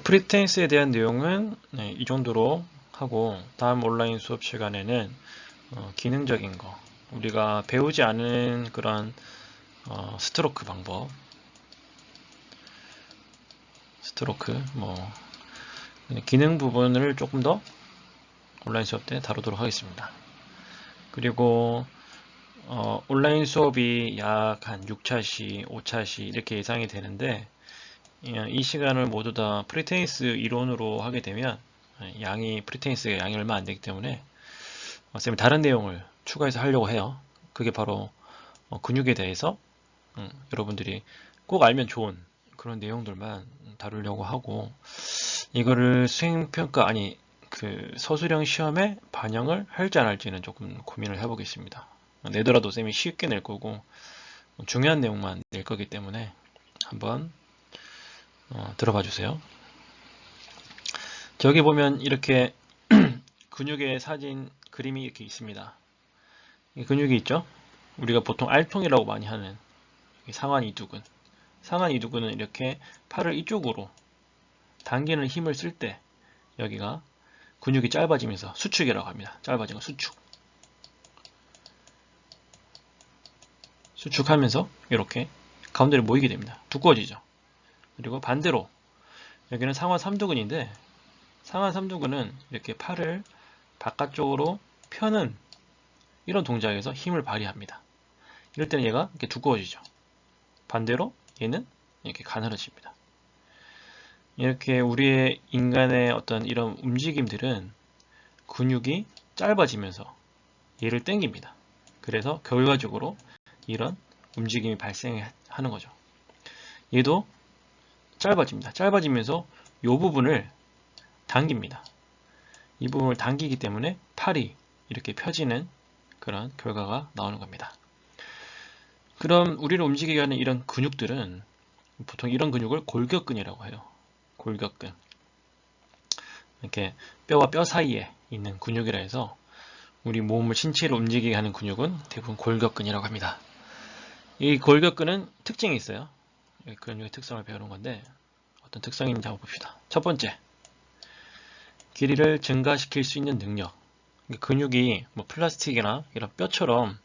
프리테니스에 대한 내용은 이 정도로 하고, 다음 온라인 수업 시간에는 기능적인 거, 우리가 배우지 않은 그런 스트로크 방법, 스트로크 기능 부분을 조금 더 온라인 수업 때 다루도록 하겠습니다. 그리고 온라인 수업이 약 한 6차시, 5차시 이렇게 예상이 되는데, 이 시간을 모두 다 프리테니스 이론으로 하게 되면 프리테니스가 양이 얼마 안 되기 때문에 쌤이 다른 내용을 추가해서 하려고 해요. 그게 바로 근육에 대해서 여러분들이 꼭 알면 좋은 그런 내용들만 다루려고 하고, 이거를 수행평가 그 서술형 시험에 반영을 할지 안 할지는 조금 고민을 해보겠습니다. 내더라도 쌤이 쉽게 낼 거고 중요한 내용만 낼 거기 때문에 한번 들어봐 주세요. 저기 보면 이렇게 근육의 사진 그림이 이렇게 있습니다. 이 근육이 있죠? 우리가 보통 알통이라고 많이 하는 상완 이두근. 상완 이두근은 이렇게 팔을 이쪽으로 당기는 힘을 쓸 때 여기가 근육이 짧아지면서 수축이라고 합니다. 짧아진 거 수축. 수축하면서 이렇게 가운데로 모이게 됩니다. 두꺼워지죠. 그리고 반대로 여기는 상완 삼두근인데, 상완 삼두근은 이렇게 팔을 바깥쪽으로 펴는 이런 동작에서 힘을 발휘합니다. 이럴 때는 얘가 이렇게 두꺼워지죠. 반대로 얘는 이렇게 가늘어집니다. 이렇게 우리의 인간의 어떤 이런 움직임들은 근육이 짧아지면서 얘를 당깁니다. 그래서 결과적으로 이런 움직임이 발생하는 거죠. 얘도 짧아집니다. 짧아지면서 이 부분을 당깁니다. 이 부분을 당기기 때문에 팔이 이렇게 펴지는 그런 결과가 나오는 겁니다. 그럼 우리를 움직이게 하는 이런 근육들은 보통 이런 근육을 골격근이라고 해요. 골격근. 이렇게 뼈와 뼈 사이에 있는 근육이라 해서 우리 몸을 신체를 움직이게 하는 근육은 대부분 골격근이라고 합니다. 이 골격근은 특징이 있어요. 근육의 특성을 배우는 건데 어떤 특성이 있는지 한번 봅시다. 첫 번째, 길이를 증가시킬 수 있는 능력. 근육이 플라스틱이나 이런 뼈처럼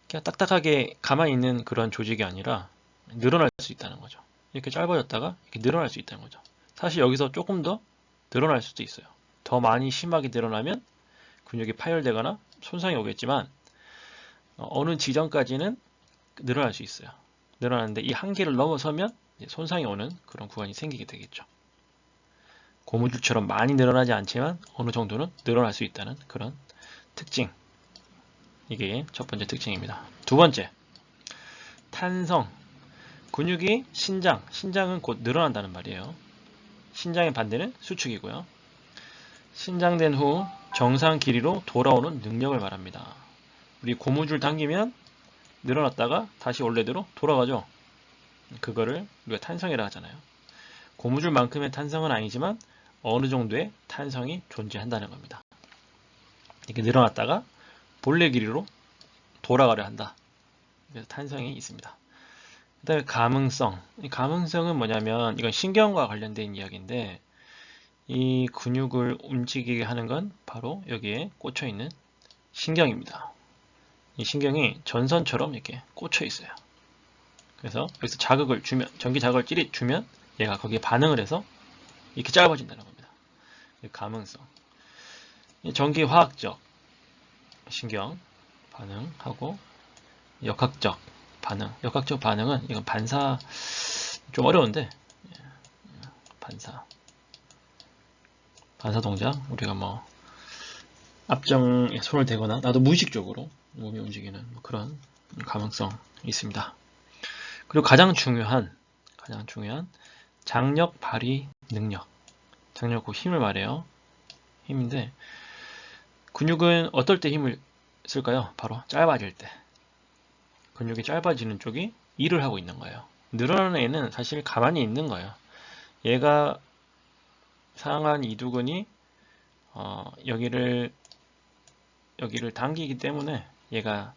그냥 딱딱하게 가만히 있는 그런 조직이 아니라 늘어날 수 있다는 거죠. 이렇게 짧아졌다가 이렇게 늘어날 수 있다는 거죠. 사실 여기서 조금 더 늘어날 수도 있어요. 더 많이 심하게 늘어나면 근육이 파열되거나 손상이 오겠지만 어느 지점까지는 늘어날 수 있어요. 늘어나는데 이 한계를 넘어서면 손상이 오는 그런 구간이 생기게 되겠죠. 고무줄처럼 많이 늘어나지 않지만 어느 정도는 늘어날 수 있다는 그런 특징. 이게 첫 번째 특징입니다. 두 번째, 탄성. 근육이 신장은 곧 늘어난다는 말이에요. 신장의 반대는 수축이고요. 신장된 후 정상 길이로 돌아오는 능력을 말합니다. 우리 고무줄 당기면 늘어났다가 다시 원래대로 돌아가죠. 그거를 우리가 탄성이라 하잖아요. 고무줄만큼의 탄성은 아니지만 어느 정도의 탄성이 존재한다는 겁니다. 이렇게 늘어났다가 본래 길이로 돌아가려 한다. 그래서 탄성이 있습니다. 그 다음에 감응성. 이 감응성은 뭐냐면 이건 신경과 관련된 이야기인데, 이 근육을 움직이게 하는 건 바로 여기에 꽂혀 있는 신경입니다. 이 신경이 전선처럼 이렇게 꽂혀 있어요. 그래서 여기서 자극을 주면, 전기 자극을 찌릿 주면 얘가 거기에 반응을 해서 이렇게 짧아진다는 겁니다. 감응성. 전기 화학적 신경 반응하고 역학적 반응. 역학적 반응은 이건 반사, 좀 어려운데, 반사 동작, 우리가 앞정에 손을 대거나 나도 무의식적으로 몸이 움직이는 그런 가능성이 있습니다. 그리고 가장 중요한 장력 발휘 능력. 장력, 힘을 말해요. 힘인데, 근육은 어떨 때 힘을 쓸까요? 바로 짧아질 때. 근육이 짧아지는 쪽이 일을 하고 있는 거예요. 늘어나는 애는 사실 가만히 있는 거예요. 얘가 상한 이두근이 여기를 당기기 때문에 얘가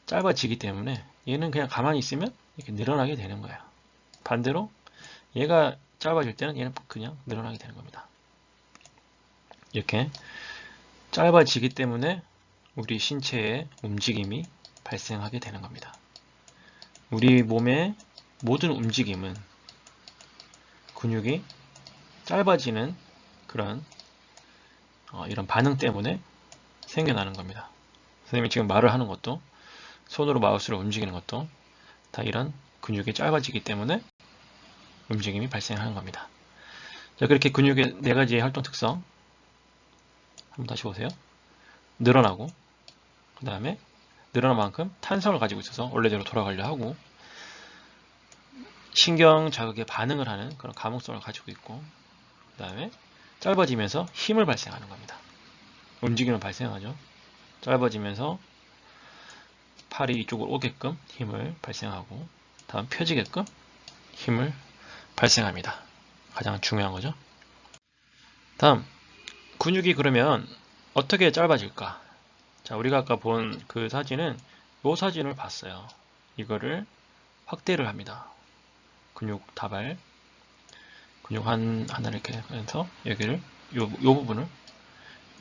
짧아지기 때문에 얘는 그냥 가만히 있으면 이렇게 늘어나게 되는 거예요. 반대로 얘가 짧아질 때는 얘는 그냥 늘어나게 되는 겁니다. 이렇게 짧아지기 때문에 우리 신체에 움직임이 발생하게 되는 겁니다. 우리 몸의 모든 움직임은 근육이 짧아지는 그런 이런 반응 때문에 생겨나는 겁니다. 선생님이 지금 말을 하는 것도 손으로 마우스를 움직이는 것도 다 이런 근육이 짧아지기 때문에 움직임이 발생하는 겁니다. 자, 그렇게 근육의 네 가지의 활동 특성 한번 다시 보세요. 늘어나고 그 다음에 늘어난 만큼 탄성을 가지고 있어서 원래대로 돌아가려 하고 신경 자극에 반응을 하는 그런 감응성을 가지고 있고 그 다음에 짧아지면서 힘을 발생하는 겁니다. 움직임을 발생하죠. 짧아지면서 팔이 이쪽으로 오게끔 힘을 발생하고 다음 펴지게끔 힘을 발생합니다. 가장 중요한 거죠. 다음 근육이 그러면 어떻게 짧아질까? 자, 우리가 아까 본 그 사진은 이 사진을 봤어요. 이거를 확대를 합니다. 근육 다발 근육 하나를 이렇게 해서 여기를 요 부분을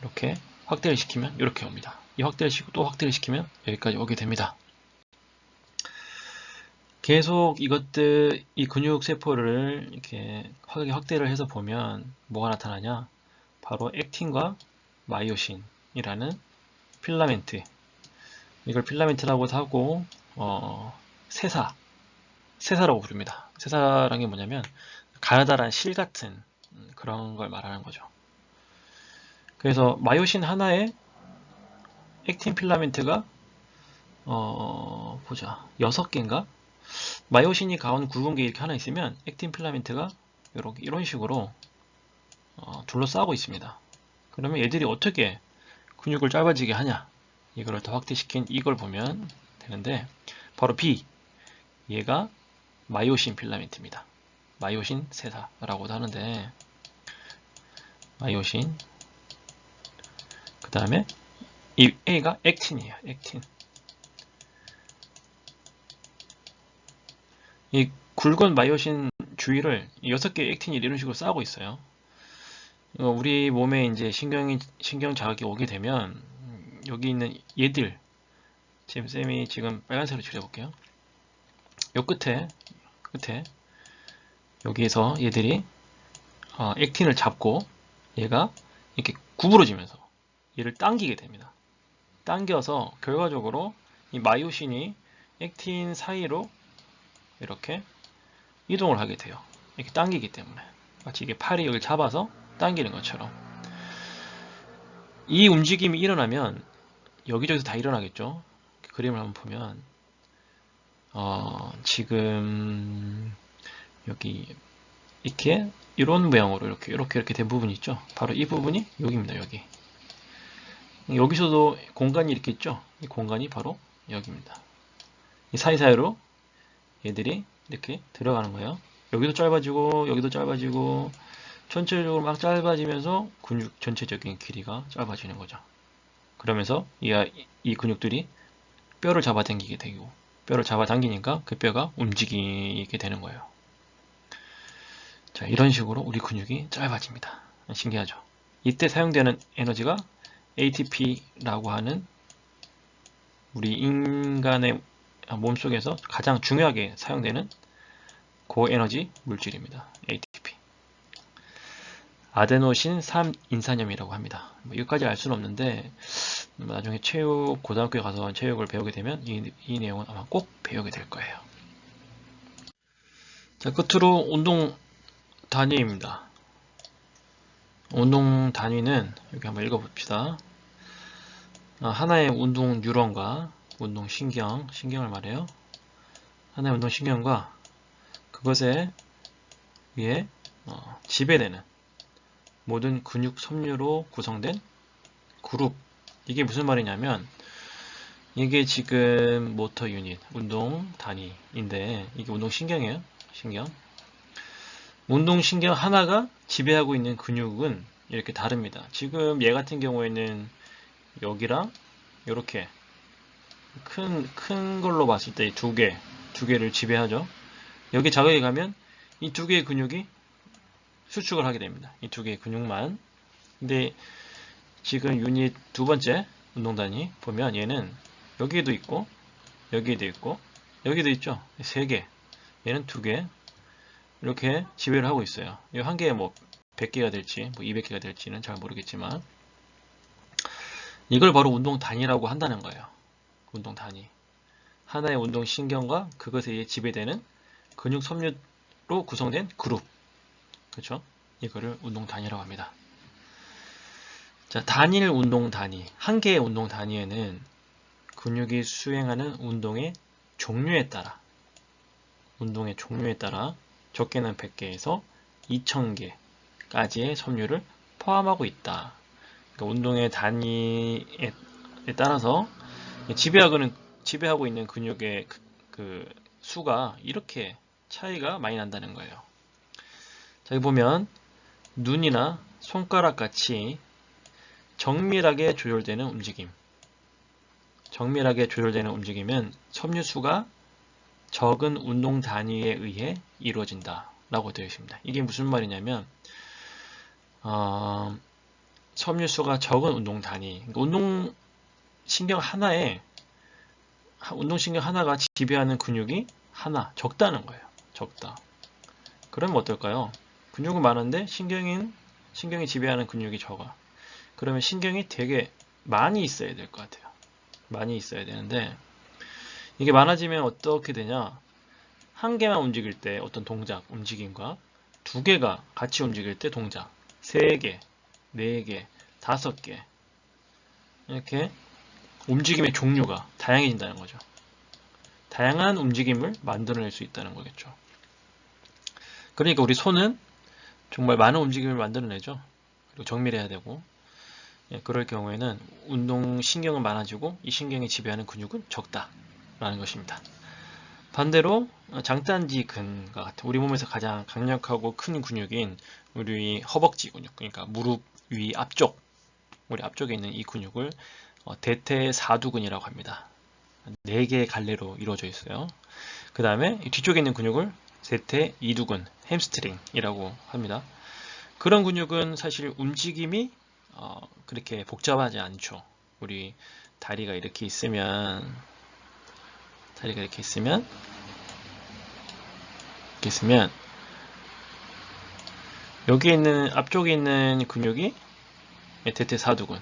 이렇게 확대를 시키면 이렇게 옵니다. 이 확대를 시키고 또 확대를 시키면 여기까지 오게 됩니다. 계속 이것들 이 근육 세포를 이렇게 확대를 해서 보면 뭐가 나타나냐? 바로 액틴과 마이오신이라는 필라멘트. 이걸 필라멘트라고도 하고 세사라고 부릅니다. 세사라는 게 뭐냐면 가느다란 실 같은 그런 걸 말하는 거죠. 그래서 마이오신 하나에 액틴 필라멘트가 보자 6개인가? 마이오신이 가운 굵은 게 이렇게 하나 있으면 액틴 필라멘트가 이런 식으로 둘러싸고 있습니다. 그러면 얘들이 어떻게 근육을 짧아지게 하냐? 이걸 더 확대시킨 이걸 보면 되는데 바로 B 얘가 마이오신 필라멘트입니다. 마이오신 세사라고도 하는데 마이오신 그 다음에 이 A가 액틴이에요. 액틴. 이 굵은 마이오신 주위를 6개의 액틴이 이런 식으로 쌓고 있어요. 우리 몸에 이제 신경 자극이 오게 되면 여기 있는 얘들 지금 쌤이 지금 빨간색으로 칠해볼게요. 요 끝에 여기에서 얘들이 액틴을 잡고 얘가 이렇게 구부러지면서 얘를 당기게 됩니다. 당겨서 결과적으로 이 마이오신이 액틴 사이로 이렇게 이동을 하게 돼요. 이렇게 당기기 때문에 마치 이게 팔이 여기 잡아서 당기는 것처럼 이 움직임이 일어나면 여기저기서 다 일어나겠죠. 그림을 한번 보면 지금 여기 이렇게 이런 모양으로 이렇게 된 부분이 있죠. 바로 이 부분이 여기입니다. 여기서도 공간이 이렇게 있죠. 이 공간이 바로 여기입니다. 이 사이사이로 얘들이 이렇게 들어가는 거예요. 여기도 짧아지고 여기도 짧아지고 전체적으로 막 짧아지면서 근육 전체적인 길이가 짧아지는 거죠. 그러면서 이 근육들이 뼈를 잡아당기게 되고 뼈를 잡아당기니까 그 뼈가 움직이게 되는 거예요. 자, 이런 식으로 우리 근육이 짧아집니다. 신기하죠? 이때 사용되는 에너지가 ATP라고 하는 우리 인간의 몸속에서 가장 중요하게 사용되는 고에너지 물질입니다. ATP. 아데노신 3인산염이라고 합니다. 여기까지 알 수는 없는데 나중에 고등학교에 가서 체육을 배우게 되면 이 내용은 아마 꼭 배우게 될 거예요. 자, 끝으로 운동 단위입니다. 운동 단위는 여기 한번 읽어봅시다. 하나의 운동 뉴런과 운동 신경을 말해요. 하나의 운동 신경과 그것에 위에 지배되는 모든 근육 섬유로 구성된 그룹. 이게 무슨 말이냐면 이게 지금 모터 유닛, 운동 단위인데 이게 운동 신경이에요. 운동 신경 하나가 지배하고 있는 근육은 이렇게 다릅니다. 지금 얘 같은 경우에는 여기랑 이렇게 큰 걸로 봤을 때 두 개를 지배하죠. 여기 자극이 가면 이 두 개의 근육이 수축을 하게 됩니다. 이 두 개의 근육만. 근데 지금 유닛 두 번째 운동 단위 보면 얘는 여기에도 있고 여기에도 있고 여기도 있죠. 세 개. 얘는 두 개. 이렇게 지배를 하고 있어요. 이 한 개에 뭐 100개가 될지 뭐 200개가 될지는 잘 모르겠지만 이걸 바로 운동 단위라고 한다는 거예요. 운동 단위. 하나의 운동 신경과 그것에 의해 지배되는 근육 섬유로 구성된 그룹. 그렇죠? 이거를 운동 단위라고 합니다. 자, 단일 운동 단위. 한 개의 운동 단위에는 근육이 수행하는 운동의 종류에 따라 적게는 100개에서 2000개까지의 섬유를 포함하고 있다. 그러니까 운동의 단위에 따라서 지배하고 있는 근육의 그 수가 이렇게 차이가 많이 난다는 거예요. 자, 여기 보면 눈이나 손가락 같이 정밀하게 조절되는 움직임은 섬유 수가 적은 운동 단위에 의해 이루어진다 라고 되어 있습니다. 이게 무슨 말이냐면 섬유 수가 적은 운동 단위, 그러니까 운동신경 하나가 지배하는 근육이 하나 적다는 거예요. 적다. 그러면 어떨까요? 근육은 많은데 신경이 지배하는 근육이 적어. 그러면 신경이 되게 많이 있어야 될 것 같아요. 많이 있어야 되는데 이게 많아지면 어떻게 되냐? 한 개만 움직일 때 어떤 움직임과 두 개가 같이 움직일 때 동작, 세 개, 네 개, 다섯 개 이렇게 움직임의 종류가 다양해진다는 거죠. 다양한 움직임을 만들어낼 수 있다는 거겠죠. 그러니까 우리 손은 정말 많은 움직임을 만들어내죠. 그리고 정밀해야 되고 그럴 경우에는 운동신경은 많아지고 이 신경이 지배하는 근육은 적다라는 것입니다. 반대로 장단지근과 같은 우리 몸에서 가장 강력하고 큰 근육인 우리 허벅지 근육, 그러니까 무릎 위 앞쪽, 우리 앞쪽에 있는 이 근육을 대퇴사두근이라고 합니다. 4개의 갈래로 이루어져 있어요. 그 다음에 뒤쪽에 있는 근육을 대퇴이두근, 햄스트링이라고 합니다. 그런 근육은 사실 움직임이 그렇게 복잡하지 않죠. 우리 다리가 이렇게 있으면 여기 있는 앞쪽에 있는 근육이 대퇴사두근,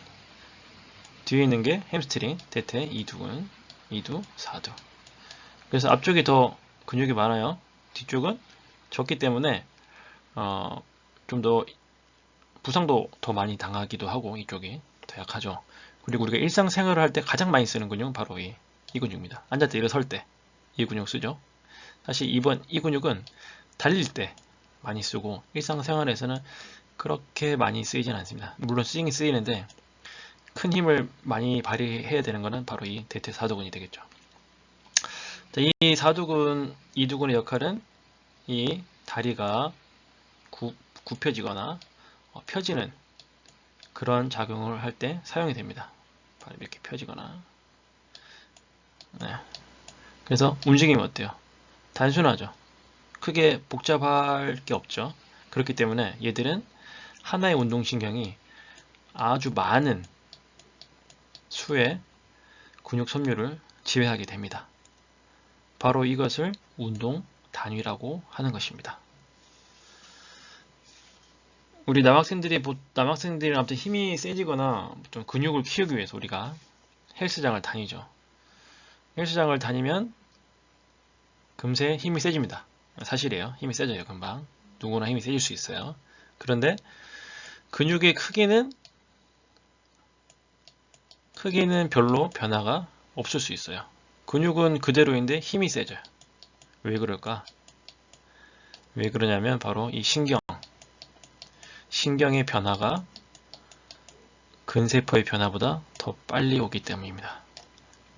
뒤에 있는 게 햄스트링, 대퇴이두근, 이두사두. 그래서 앞쪽이 더 근육이 많아요. 뒤쪽은 적기 때문에 좀 더 부상도 더 많이 당하기도 하고 이쪽이 더 약하죠. 그리고 우리가 일상생활을 할 때 가장 많이 쓰는 근육은 바로 이 근육입니다. 앉았다 일어설 때 이 근육 쓰죠. 사실 이 근육은 달릴 때 많이 쓰고 일상생활에서는 그렇게 많이 쓰이진 않습니다. 물론 쓰이긴 쓰이는데 큰 힘을 많이 발휘해야 되는 것은 바로 이 대퇴사두근이 되겠죠. 자, 이 사두근, 이두근의 역할은 이 다리가 굽혀지거나 펴지는 그런 작용을 할 때 사용이 됩니다. 바로 이렇게 펴지거나. 네. 그래서 움직임이 어때요? 단순하죠. 크게 복잡할 게 없죠. 그렇기 때문에 얘들은 하나의 운동신경이 아주 많은 수의 근육 섬유를 지배하게 됩니다. 바로 이것을 운동 단위라고 하는 것입니다. 우리 남학생들이 아무튼 힘이 세지거나 좀 근육을 키우기 위해서 우리가 헬스장을 다니죠. 헬스장을 다니면 금세 힘이 세집니다. 사실이에요. 힘이 세져요, 금방. 누구나 힘이 세질 수 있어요. 그런데 근육의 크기는 별로 변화가 없을 수 있어요. 근육은 그대로인데 힘이 세져요. 왜 그럴까? 왜 그러냐면 바로 이 신경의 변화가 근세포의 변화보다 더 빨리 오기 때문입니다.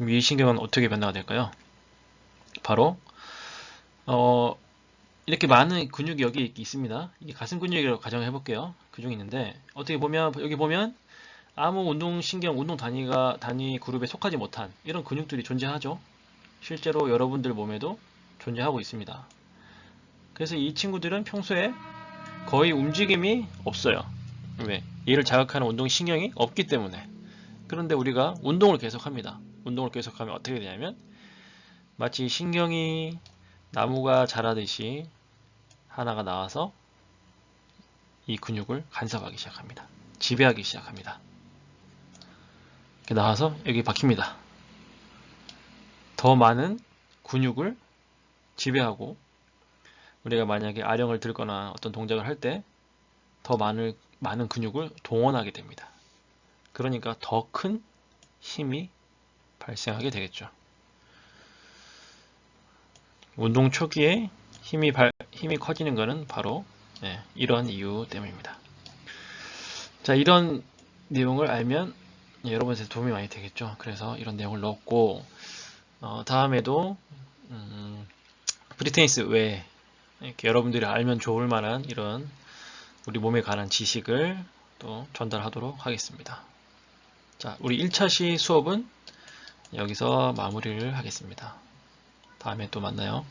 이 신경은 어떻게 변화가 될까요? 바로 이렇게 많은 근육이 여기 있습니다. 이게 가슴 근육이라고 가정해 볼게요. 그 중에 있는데 어떻게 보면 여기 보면 아무 운동 단위 그룹에 속하지 못한 이런 근육들이 존재하죠. 실제로 여러분들 몸에도 존재하고 있습니다. 그래서 이 친구들은 평소에 거의 움직임이 없어요. 왜? 얘를 자극하는 운동신경이 없기 때문에. 그런데 우리가 운동을 계속합니다. 운동을 계속하면 어떻게 되냐면 마치 신경이 나무가 자라듯이 하나가 나와서 이 근육을 간섭하기 시작합니다. 지배하기 시작합니다. 이렇게 나와서 여기 박힙니다. 더 많은 근육을 지배하고 우리가 만약에 아령을 들거나 어떤 동작을 할 때 더 많은 근육을 동원하게 됩니다. 그러니까 더 큰 힘이 발생하게 되겠죠. 운동 초기에 힘이 커지는 것은 바로 이런 이유 때문입니다. 자, 이런 내용을 알면 여러분한테 도움이 많이 되겠죠. 그래서 이런 내용을 넣었고 다음에도 프리테니스 외에 이렇게 여러분들이 알면 좋을 만한 이런 우리 몸에 관한 지식을 또 전달하도록 하겠습니다. 자, 우리 1차 시 수업은 여기서 마무리를 하겠습니다. 다음에 또 만나요.